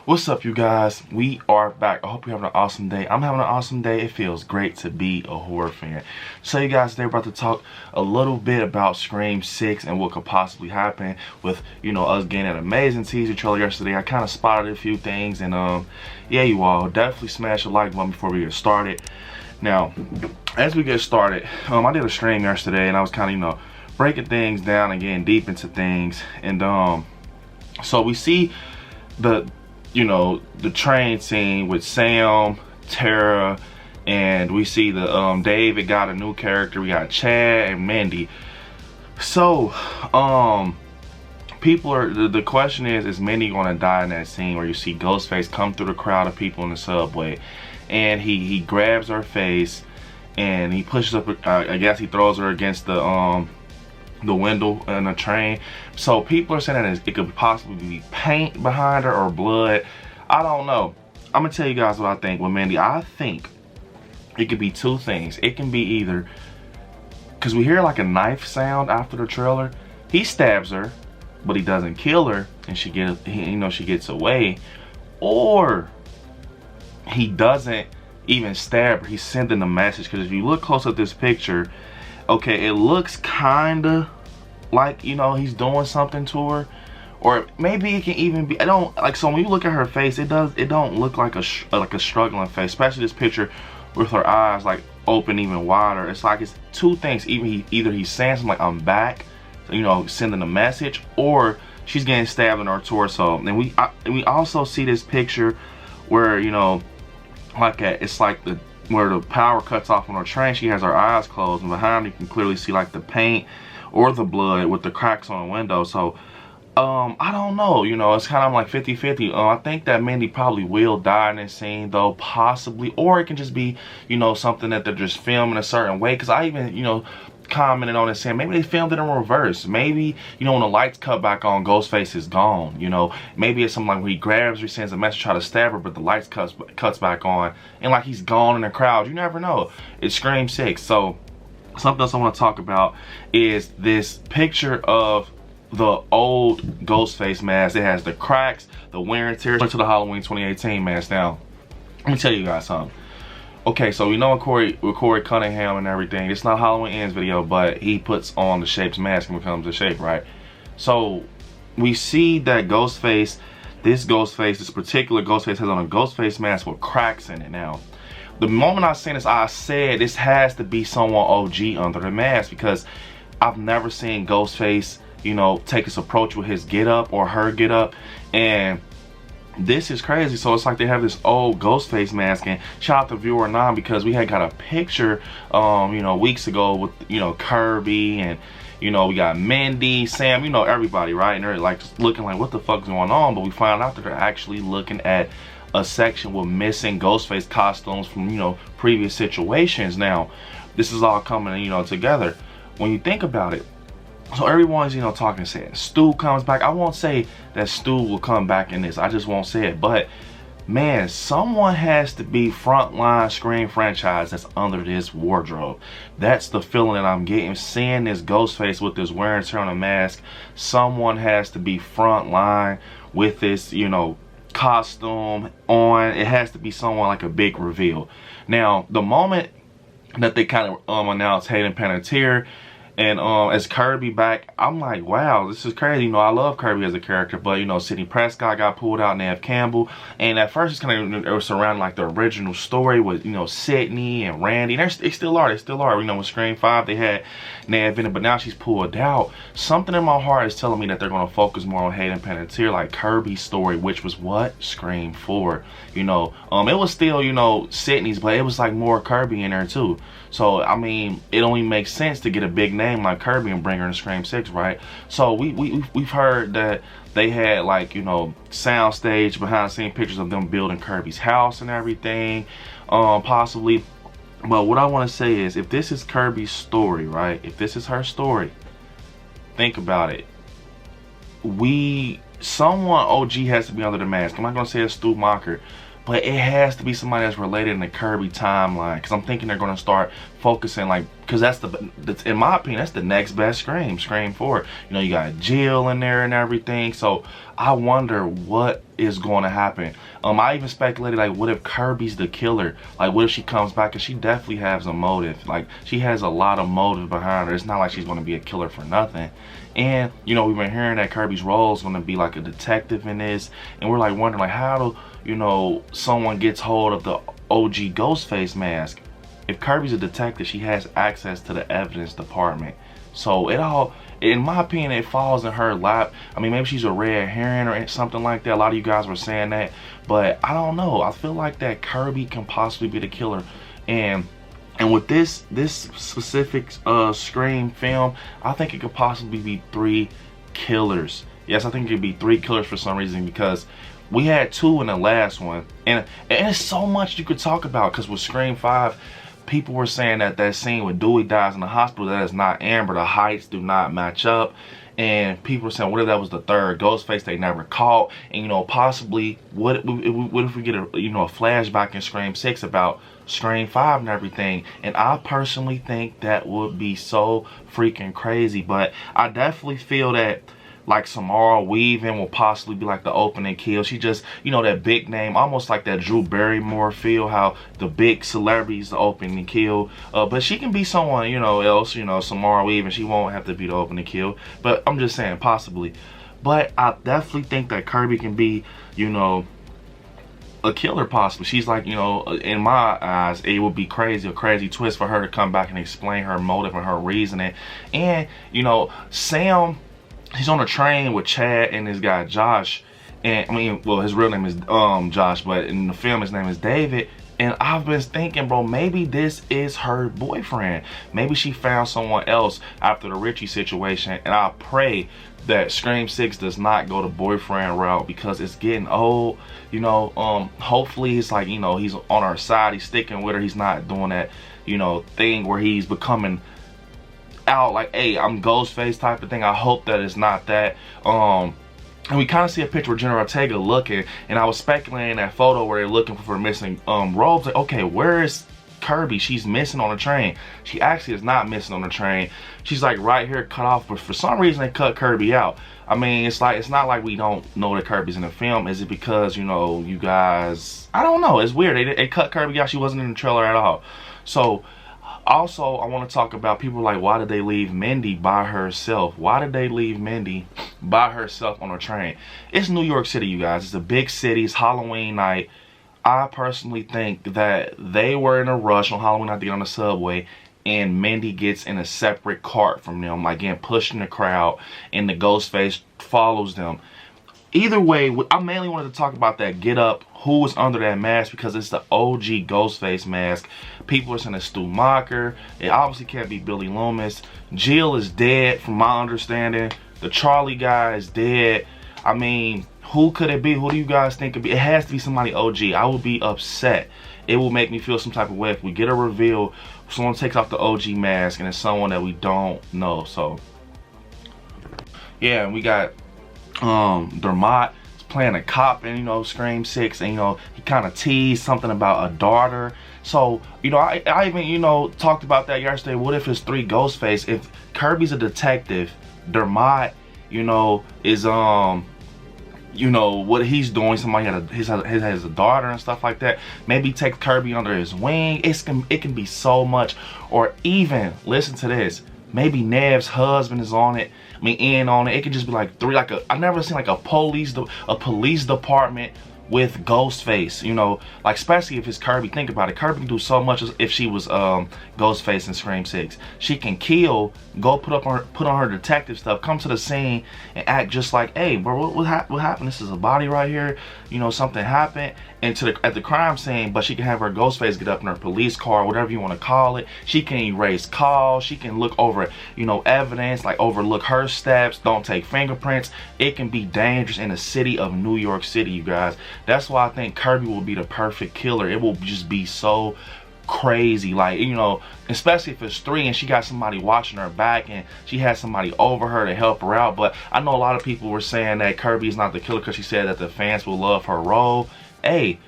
What's up, you guys? We are back. I hope you're having an awesome day. I'm having an awesome day. It feels great to be a horror fan. So you guys, today we're about to talk a little bit about Scream 6 and what could possibly happen with, us getting an amazing teaser trailer yesterday. I kind of spotted a few things, and yeah, you all definitely smash the like button before we get started. Now, as we get started, I did a stream yesterday, and I was kind of, breaking things down and getting deep into things, and so we see the train scene with Sam, Tara, and we see the David got a new character. We got Chad and Mindy. So people are, the question is Mindy gonna die in that scene where you see Ghostface come through the crowd of people in the subway, and he grabs her face and he pushes up, I guess he throws her against the window in the train. So people are saying that it could possibly be paint behind her or blood. I don't know. I'm gonna tell you guys what I think with Mindy. I think it could be two things. It can be either, because we hear like a knife sound after the trailer, he stabs her but he doesn't kill her and she gets away, or he doesn't even stab her. He's sending a message, because if you look close at this picture, okay, it looks kinda like, he's doing something to her, or maybe it can even be, so when you look at her face, it don't look like a struggling face, especially this picture with her eyes like open even wider. It's like it's two things. Either he's saying something like, I'm back, sending a message, or she's getting stabbed in her torso. And we also see this picture where, it's like where the power cuts off on her train. She has her eyes closed, and behind her you can clearly see like the paint or the blood with the cracks on the window. So I don't know, it's kind of like 50-50. I think that Mindy probably will die in this scene, though, possibly, or it can just be, something that they're just filming a certain way. Because I even, commented on it saying maybe they filmed it in reverse. Maybe, when the lights cut back on, Ghostface is gone. Maybe it's something like when he grabs her, he sends a message, try to stab her, but the lights cuts back on, and like he's gone in the crowd. You never know. It's Scream 6. So something else I want to talk about is this picture of the old Ghostface mask. It has the cracks, the wear and tear to the Halloween 2018 mask. Now, let me tell you guys something. Okay, so we know with Corey Cunningham and everything, it's not Halloween Ends video, but he puts on the Shape's mask and becomes the Shape, right? So we see that Ghostface, this particular Ghostface has on a Ghostface mask with cracks in it. Now, the moment I seen this, I said this has to be someone OG under the mask, because I've never seen Ghostface, take his approach with his get up or her get up, and this is crazy. So it's like they have this old Ghostface mask, and shout out to viewer 9, because we had got a picture weeks ago with Kirby, and we got Mindy, Sam, everybody, right? And they're like just looking like, what the fuck's going on? But we found out that they're actually looking at a section with missing Ghostface costumes from previous situations. Now this is all coming together when you think about it. So everyone's talking, saying Stu comes back. I won't say that Stu will come back in this. I just won't say it. But man, someone has to be frontline Scream franchise that's under this wardrobe. That's the feeling that I'm getting, seeing this Ghostface with this wear and tear on a mask. Someone has to be frontline with this costume on. It has to be someone like a big reveal. Now, the moment that they kind of announced Hayden Panettiere and as Kirby back, I'm like, wow, this is crazy. I love Kirby as a character, but Sidney Prescott got pulled out, Neve Campbell, and at first it's kind of, it was surrounding like the original story with Sidney and Randy, and they still are. With Scream 5 they had Neve in it, but now she's pulled out. Something in my heart is telling me that they're going to focus more on Hayden Panettiere, like Kirby's story, which was what Scream 4. It was still Sidney's, but it was like more Kirby in there too. So I mean, it only makes sense to get a big name like Kirby and bring her in Scream 6, right? So we've heard that they had like sound stage behind the scene pictures of them building Kirby's house and everything, possibly. But what I want to say is, if this is Kirby's story, right? If this is her story, think about it. Someone OG has to be under the mask. I'm not gonna say it's Stu Macher, but it has to be somebody that's related in the Kirby timeline, because I'm thinking they're going to start focusing, like because that's in my opinion, that's the next best Scream, Scream 4. You know, you got Jill in there and everything. So I wonder what is going to happen. I even speculated, like, what if Kirby's the killer? Like, what if she comes back? Because she definitely has a motive. Like, she has a lot of motive behind her. It's not like she's going to be a killer for nothing. And, you know, we've been hearing that Kirby's role is going to be like a detective in this. And we're like wondering, like, how do, you know, someone gets hold of the OG Ghostface mask? If Kirby's a detective, she has access to the evidence department. So it all, in my opinion, it falls in her lap. I mean, maybe she's a red herring or something like that. A lot of you guys were saying that, but I don't know. I feel like that Kirby can possibly be the killer. And with this specific Scream film, I think it could possibly be 3 killers. Yes, I think it could be 3 killers for some reason, because we had 2 in the last one. And there's so much you could talk about, because with Scream 5, people were saying that that scene where Dewey dies in the hospital, that is not Amber. The heights do not match up. And people were saying, what if that was the 3rd Ghostface they never caught? And, you know, possibly, what if we get a, you know, a flashback in Scream 6 about Scream 5 and everything? And I personally think that would be so freaking crazy. But I definitely feel that, like, Samara Weaving will possibly be like the opening kill. She just, you know, that big name, almost like that Drew Barrymore feel, how the big celebrities the opening kill. But she can be someone, you know, else, you know, Samara Weaving. She won't have to be the opening kill. But I'm just saying, possibly. But I definitely think that Kirby can be, you know, a killer possibly. She's like, you know, in my eyes, it would be crazy, a crazy twist for her to come back and explain her motive and her reasoning. And, you know, Sam, he's on a train with Chad and this guy Josh, and I mean, well, his real name is Josh, but in the film his name is David. And I've been thinking, bro, maybe this is her boyfriend. Maybe she found someone else after the Richie situation. And I pray that Scream 6 does not go the boyfriend route, because it's getting old. You know, hopefully it's like, you know, he's on her side, he's sticking with her, he's not doing that, you know, thing where he's becoming out like, hey, I'm Ghostface type of thing. I hope that it's not that. And we kind of see a picture of Jenna Ortega looking, and I was speculating that photo where they're looking for missing robes. Like, okay, where is Kirby? She's missing on the train. She actually is not missing on the train. She's like right here cut off, but for some reason they cut Kirby out. I mean, it's like, it's not like we don't know that Kirby's in the film. Is it because, you know, you guys, I don't know, it's weird. They cut Kirby out. She wasn't in the trailer at all. So also, I want to talk about people like, why did they leave Mindy by herself? Why did they leave Mindy by herself on a train? It's New York City, you guys. It's a big city. It's Halloween night. I personally think that they were in a rush on Halloween night to get on the subway, and Mindy gets in a separate cart from them, like getting pushed in the crowd, and the Ghostface follows them. Either way, I mainly wanted to talk about that get up, who was under that mask, because it's the OG Ghostface mask. People are saying it's Stu Macher. It obviously can't be Billy Loomis. Jill is dead from my understanding. The Charlie guy is dead. I mean, who could it be? Who do you guys think it could be? It has to be somebody OG. I will be upset. It will make me feel some type of way if we get a reveal, someone takes off the OG mask and it's someone that we don't know. So yeah, and we got Dermot playing a cop in, you know, Scream 6, and, you know, he kind of teased something about a daughter. So, you know, I even, you know, talked about that yesterday. What if it's 3 Ghostface? If Kirby's a detective, Dermot, you know, is you know, what he's doing, somebody has a daughter and stuff like that. Maybe take Kirby under his wing. It can be so much. Or even, listen to this, maybe Nev's husband is on it. I mean, in on it. It could just be like 3, like I've never seen like a police department with Ghostface, you know, like, especially if it's Kirby. Think about it. Kirby can do so much if she was Ghostface in Scream 6. She can kill, go put on her detective stuff, come to the scene and act just like, hey, bro, what happened? This is a body right here. You know, something happened. And at the crime scene, but she can have her Ghostface get up in her police car, whatever you want to call it. She can erase calls. She can look over, you know, evidence, like overlook her steps, don't take fingerprints. It can be dangerous in the city of New York City, you guys. That's why I think Kirby will be the perfect killer. It will just be so crazy, like, you know, especially if it's 3 and she got somebody watching her back and she has somebody over her to help her out. But I know a lot of people were saying that Kirby is not the killer because she said that the fans will love her role. Hey,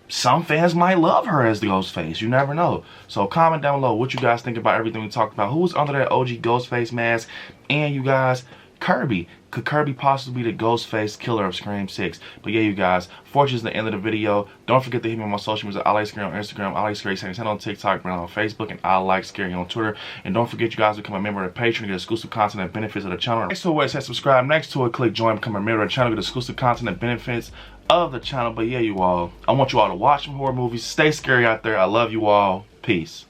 some fans might love her as the Ghostface. You never know. So comment down below what you guys think about everything we talked about. Who's under that OG Ghostface mask? And you guys, Kirby. Could Kirby possibly be the Ghostface killer of Scream 6? But yeah, you guys, fortunately, is the end of the video. Don't forget to hit me on my social media. I like Scary on Instagram. I like Scary Saints on TikTok, Brown on Facebook, and I like Scary on Twitter. And don't forget, you guys, to become a member of the Patreon to get exclusive content and benefits of the channel. Next to it where it says subscribe, next to it, click join, become a member of the channel, get exclusive content and benefits of the channel. But yeah, you all, I want you all to watch some horror movies. Stay scary out there. I love you all. Peace.